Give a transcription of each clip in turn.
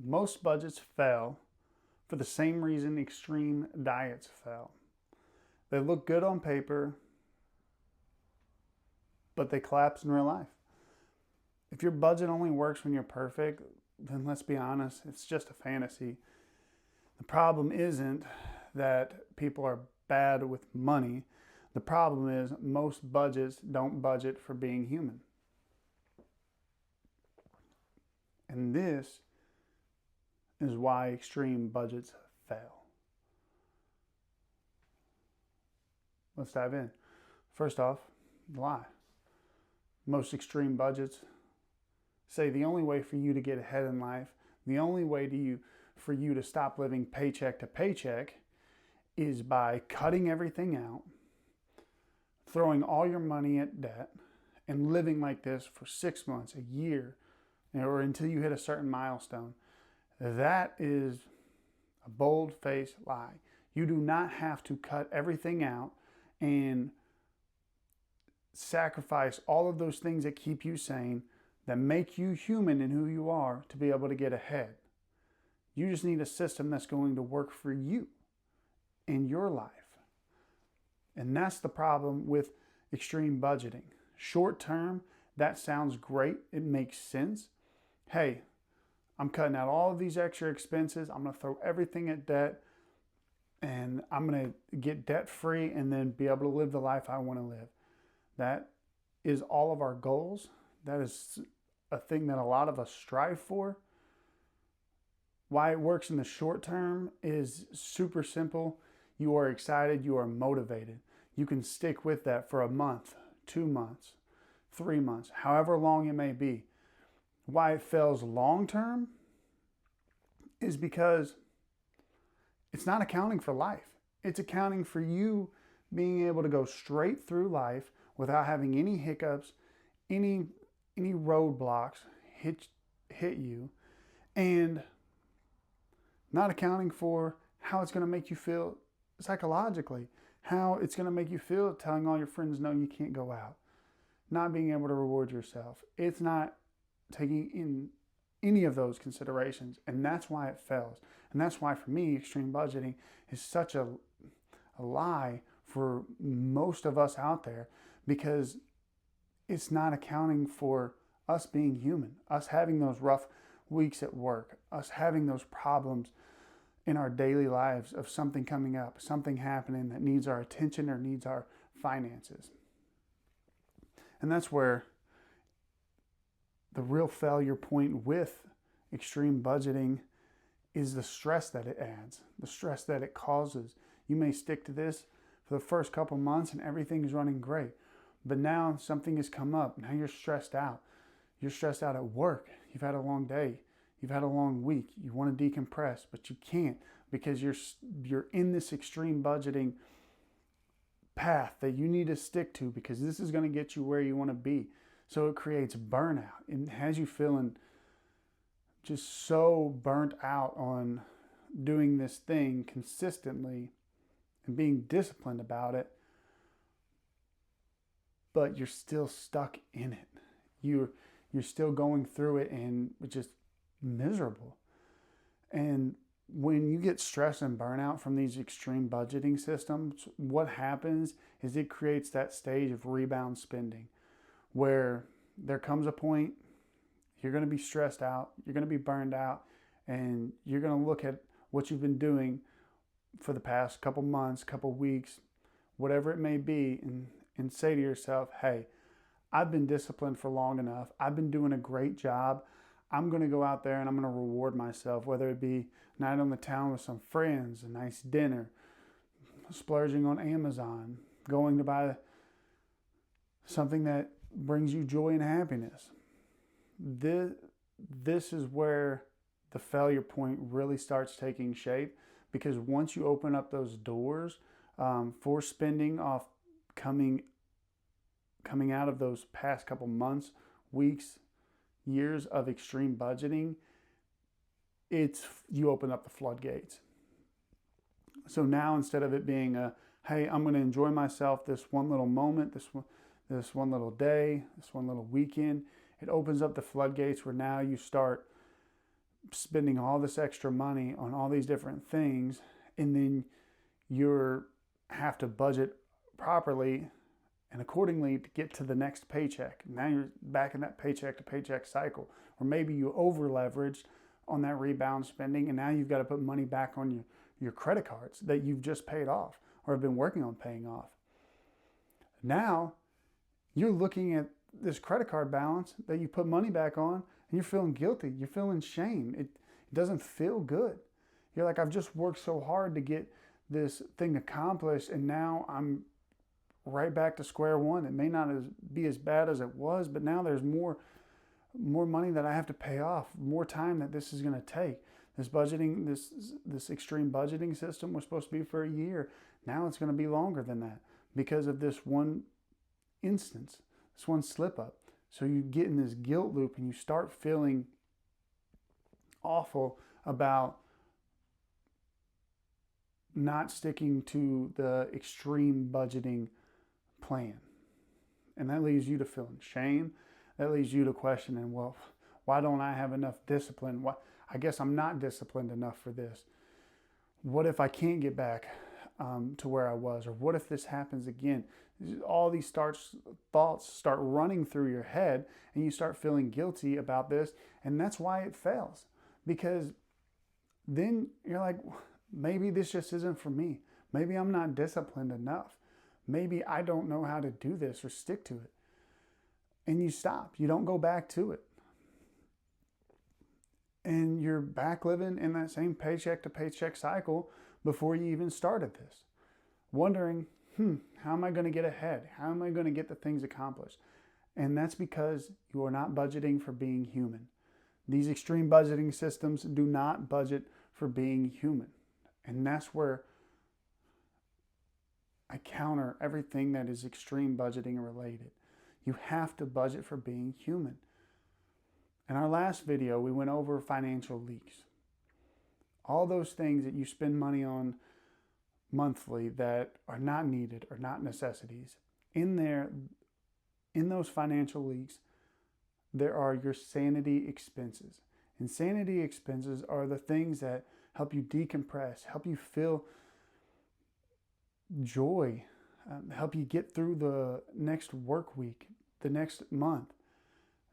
Most budgets fail for the same reason extreme diets fail. They look good on paper, but they collapse in real life. If your budget only works when you're perfect, then let's be honest, it's just a fantasy. The problem isn't that people are bad with money. The problem is most budgets don't budget for being human. And this is why extreme budgets fail. Let's dive in. First off, the lie. Most extreme budgets say the only way for you to get ahead in life, the only way for you to stop living paycheck to paycheck is by cutting everything out, throwing all your money at debt, and living like this for 6 months, a year, or until you hit a certain milestone. That is a bold-faced lie. You do not have to cut everything out and sacrifice all of those things that keep you sane, that make you human in who you are, to be able to get ahead. You just need a system that's going to work for you in your life. And that's the problem with extreme budgeting. Short term, that sounds great. It makes sense. Hey, I'm cutting out all of these extra expenses. I'm going to throw everything at debt, and I'm going to get debt free and then be able to live the life I want to live. That is all of our goals. That is a thing that a lot of us strive for. Why it works in the short term is super simple. You are excited, you are motivated. You can stick with that for a month, 2 months, 3 months, however long it may be. Why it fails long term is because it's not accounting for life. It's accounting for you being able to go straight through life without having any hiccups, any roadblocks hit you, and not accounting for how it's going to make you feel psychologically, how it's going to make you feel telling all your friends no, you can't go out, not being able to reward yourself. It's not taking in any of those considerations, and that's why it fails. And that's why, for me, extreme budgeting is such a lie for most of us out there, because it's not accounting for us being human, us having those rough weeks at work, us having those problems in our daily lives of something coming up, something happening that needs our attention or needs our finances. And that's where the real failure point with extreme budgeting is the stress that it adds, the stress that it causes. You may stick to this for the first couple months and everything's running great, but now something has come up. Now you're stressed out. You're stressed out at work. You've had a long day. You've had a long week. You want to decompress, but you can't because you're in this extreme budgeting path that you need to stick to, because this is going to get you where you want to be. So it creates burnout and has you feeling just so burnt out on doing this thing consistently and being disciplined about it, but you're still stuck in it. You're still going through it and just miserable. And when you get stress and burnout from these extreme budgeting systems, what happens is it creates that stage of rebound spending, where there comes a point you're going to be stressed out, you're going to be burned out, and you're going to look at what you've been doing for the past couple months, couple weeks, whatever it may be, and say to yourself, hey, I've been disciplined for long enough. I've been doing a great job. I'm going to go out there and I'm going to reward myself, whether it be a night on the town with some friends, a nice dinner, splurging on Amazon, going to buy something that brings you joy and happiness. This is where the failure point really starts taking shape, because once you open up those doors for spending off coming out of those past couple months, weeks, years of extreme budgeting, you open up the floodgates. So now, instead of it being hey, I'm going to enjoy myself this one little moment, this one little day, this one little weekend, it opens up the floodgates where now you start spending all this extra money on all these different things, and then you have to budget properly and accordingly to get to the next paycheck. Now you're back in that paycheck to paycheck cycle. Or maybe you over leveraged on that rebound spending, and now you've got to put money back on your credit cards that you've just paid off or have been working on paying off. Now you're looking at this credit card balance that you put money back on, and you're feeling guilty. You're feeling shame. It doesn't feel good. You're like, I've just worked so hard to get this thing accomplished, and now I'm right back to square one. It may not be as bad as it was, but now there's more money that I have to pay off, more time that this is going to take. This budgeting, this extreme budgeting system was supposed to be for a year. Now it's going to be longer than that because of this one instance, this one slip up. So you get in this guilt loop and you start feeling awful about not sticking to the extreme budgeting plan. And that leaves you to feeling shame. That leaves you to questioning, well, why don't I have enough discipline? I guess I'm not disciplined enough for this. What if I can't get back to where I was? Or what if this happens again? All these thoughts start running through your head, and you start feeling guilty about this. And that's why it fails. Because then you're like, maybe this just isn't for me. Maybe I'm not disciplined enough. Maybe I don't know how to do this or stick to it. And you stop. You don't go back to it. And you're back living in that same paycheck to paycheck cycle before you even started this. Wondering, how am I going to get ahead? How am I going to get the things accomplished? And that's because you are not budgeting for being human. These extreme budgeting systems do not budget for being human. And that's where I counter everything that is extreme budgeting related. You have to budget for being human. In our last video, we went over financial leaks. All those things that you spend money on monthly that are not needed or not necessities. In those financial leaks, there are your sanity expenses. And sanity expenses are the things that help you decompress, help you feel joy, help you get through the next work week, the next month.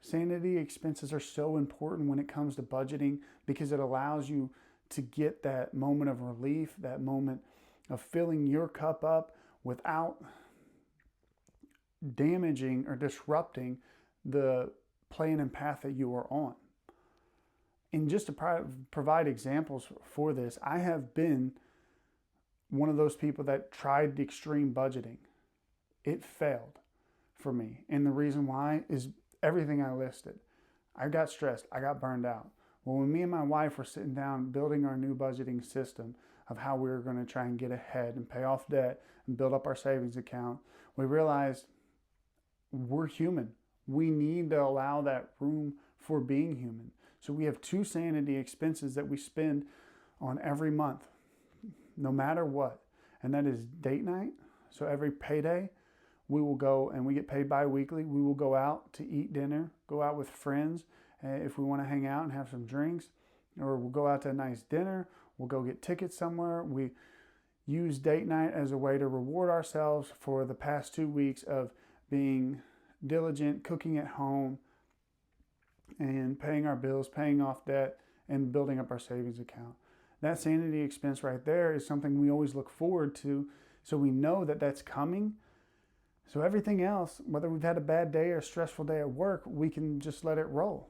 Sanity expenses are so important when it comes to budgeting because it allows you to get that moment of relief, that moment of filling your cup up without damaging or disrupting the plan and path that you are on. And just to provide examples for this, I have been one of those people that tried the extreme budgeting. It failed for me. And the reason why is everything I listed. I got stressed. I got burned out. Well, when me and my wife were sitting down building our new budgeting system of how we were going to try and get ahead and pay off debt and build up our savings account, we realized we're human. We need to allow that room for being human. So we have 2 sanity expenses that we spend on every month, no matter what. And that is date night. So every payday, we will go, and we get paid bi-weekly, we will go out to eat dinner, go out with friends if we want to hang out and have some drinks, or we'll go out to a nice dinner, we'll go get tickets somewhere. We use date night as a way to reward ourselves for the past 2 weeks of being diligent, cooking at home, and paying our bills, paying off debt, and building up our savings account. That sanity expense right there is something we always look forward to, so we know that that's coming. So everything else, whether we've had a bad day or a stressful day at work, we can just let it roll.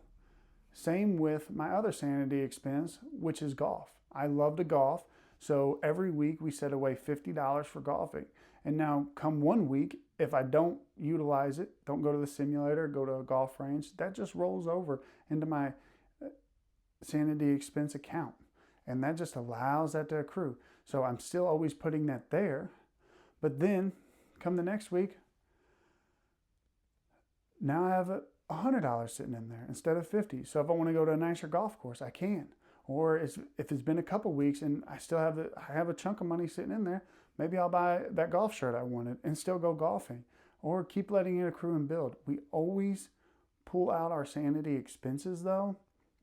Same with my other sanity expense, which is golf. I love to golf, so every week we set away $50 for golfing. And now come one week, if I don't utilize it, don't go to the simulator, go to a golf range, that just rolls over into my sanity expense account. And that just allows that to accrue. So I'm still always putting that there. But then come the next week, now I have $100 sitting in there instead of $50. So if I want to go to a nicer golf course, I can. Or if it's been a couple weeks and I still have a chunk of money sitting in there, maybe I'll buy that golf shirt I wanted and still go golfing. Or keep letting it accrue and build. We always pull out our sanity expenses though,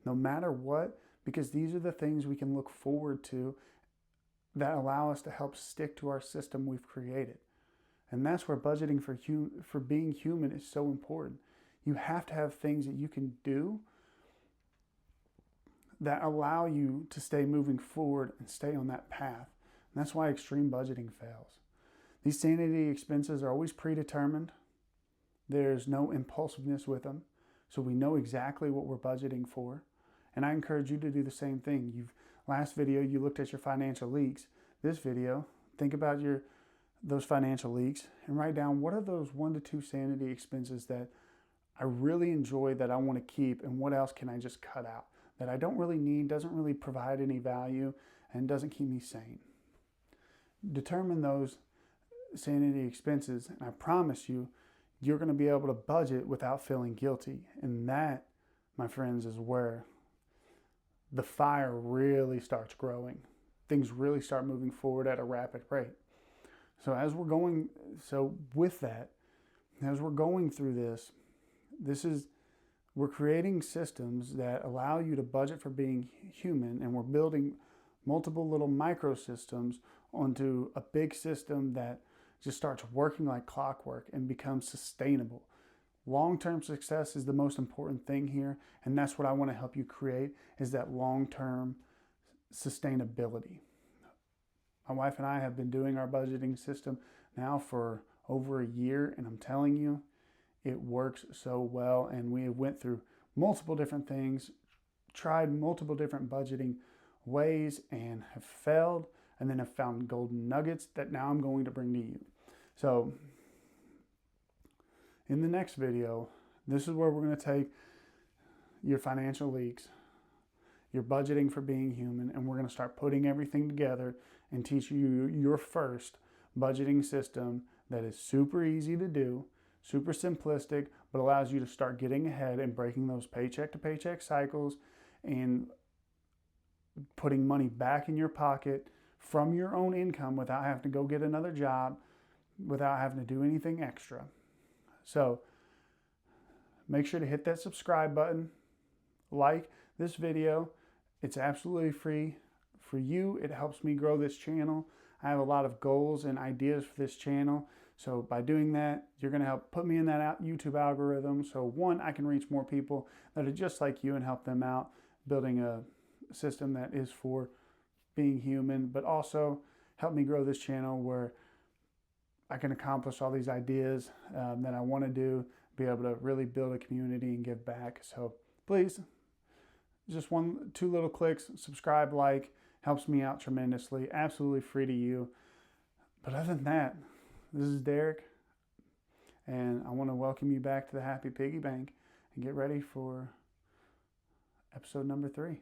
no matter what, because these are the things we can look forward to that allow us to help stick to our system we've created. And that's where budgeting for being human is so important. You have to have things that you can do that allow you to stay moving forward and stay on that path. And that's why extreme budgeting fails. These sanity expenses are always predetermined. There's no impulsiveness with them. So we know exactly what we're budgeting for. And I encourage you to do the same thing. Last video, you looked at your financial leaks. This video, think about those financial leaks and write down what are those 1 to 2 sanity expenses that I really enjoy that I want to keep, and what else can I just cut out that I don't really need, doesn't really provide any value, and doesn't keep me sane. Determine those sanity expenses, and I promise you, you're going to be able to budget without feeling guilty. And that, my friends, is where the fire really starts growing. Things really start moving forward at a rapid rate. So as we're going through this, we're creating systems that allow you to budget for being human, and we're building multiple little microsystems onto a big system that just starts working like clockwork and becomes sustainable. Long-term success is the most important thing here, and that's what I want to help you create, is that long-term sustainability. My wife and I have been doing our budgeting system now for over a year, and I'm telling you, it works so well. And we went through multiple different things, tried multiple different budgeting ways, and have failed, and then have found golden nuggets that now I'm going to bring to you. So in the next video, this is where we're going to take your financial leaks, your budgeting for being human, and we're going to start putting everything together and teach you your first budgeting system that is super easy to do, super simplistic, but allows you to start getting ahead and breaking those paycheck to paycheck cycles and putting money back in your pocket from your own income without having to go get another job, without having to do anything extra. So make sure to hit that subscribe button, like this video. It's absolutely free for you. It helps me grow this channel. I have a lot of goals and ideas for this channel. So by doing that, you're going to help put me in that YouTube algorithm. So one, I can reach more people that are just like you and help them out building a system that is for being human, but also help me grow this channel where I can accomplish all these ideas that I want to do, be able to really build a community and give back. So please, just 2 little clicks, subscribe, like, helps me out tremendously, absolutely free to you. But other than that, this is Derek, and I want to welcome you back to the Happy Piggy Bank and get ready for episode number 3.